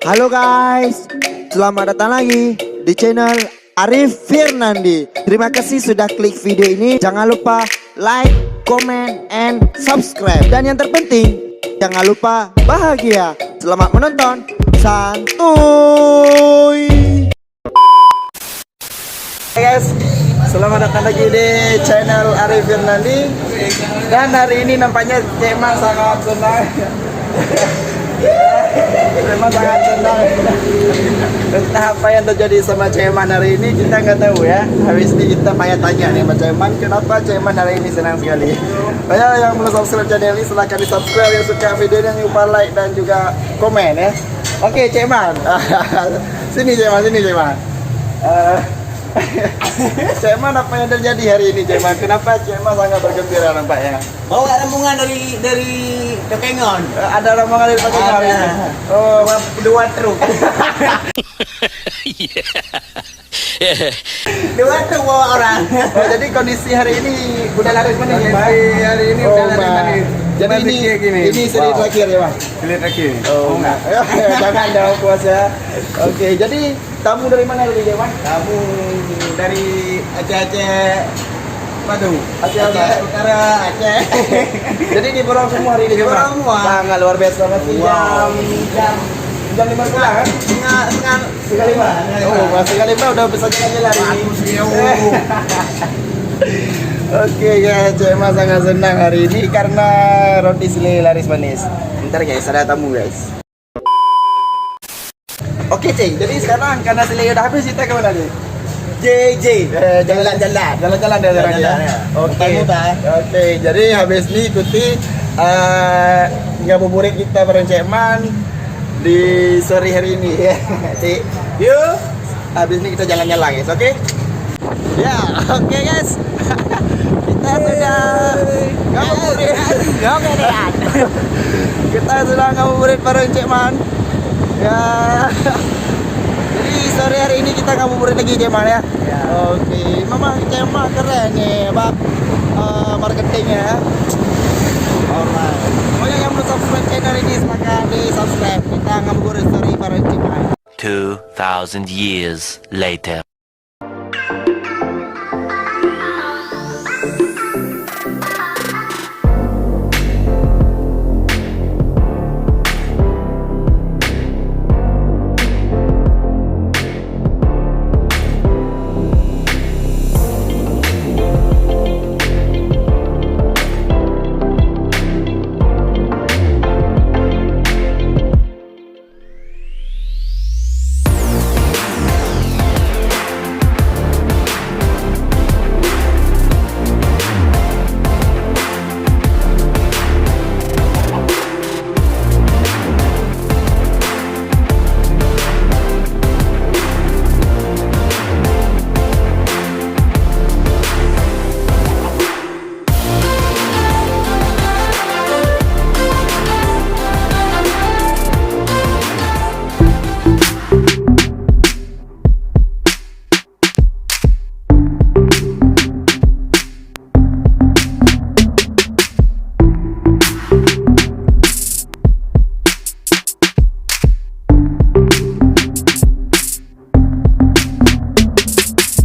Halo guys, selamat datang lagi di channel Arif Firnandi. Terima kasih sudah klik video ini. Jangan lupa like, comment, and subscribe. Dan yang terpenting, jangan lupa bahagia. Selamat menonton. Santuy. Hai guys, selamat datang lagi di channel Arif Firnandi. Dan hari ini nampaknya Cema sangat senang. Cema sangat senang. Entah apa yang terjadi sama Ceman hari ini kita nggak tahu ya. Habis ini kita tanya nih sama Ceman, kenapa Ceman hari ini senang sekali. Banyak yang belum subscribe channel ini, silahkan di subscribe. Yang suka video ini lupa like dan juga komen ya. Oke Ceman. Sini Ceman. Ceman, apa yang terjadi hari ini Ceman? Kenapa Ceman sangat bergembira nampaknya? Bawa rombongan dari Tokengon. Ada rombongan dari Tokengon. Oh, 2 truk. 2 truk bawa orang. Oh, jadi kondisi hari ini udah laris mana ya, Pak? Hari ini udah laris manis. Jadi ini seri terakhir ya, Pak? Seri terakhir. Oh, enggak. Jangan dong puasa. Oke, jadi tamu dari mana tadi, Pak? Kamu dari Aceh Madu. Aceh Utara Aceh. Jadi di Borong semua hari ini, Pak? Borong semua. Sangat luar biasa masih jam 5 pulang kan? Setengah 5. Oh, masih kali udah bisa jalan-jalan hari ini. Oke guys, Cema sangat senang hari ini karena roti sile laris manis. Bentar guys, ada tamu guys. Oke Ceng, jadi sekarang karena sile udah habis kita kemana nih? JJ. Jalan-jalan dari orang ya. Oke, jadi habis ini ikuti ngabuburit kita bareng Ceman di sore hari ini ya. Cik, yuk. Habis ini kita jalan-jalan guys, oke? Ya, oke guys. Kita sudah ngabuburit. Kita sudah ngabuburit bareng Ceman. Ya. Jadi sore hari ini kita ngabuburit lagi Ceman ya. Oke, memang Ceman keren nih, Pak. Marketingnya. Alright. Pokoknya yang belum subscribe channel ini silahkan di subscribe. Kita ngabuburit sore bareng Ceman. 2,000 years later.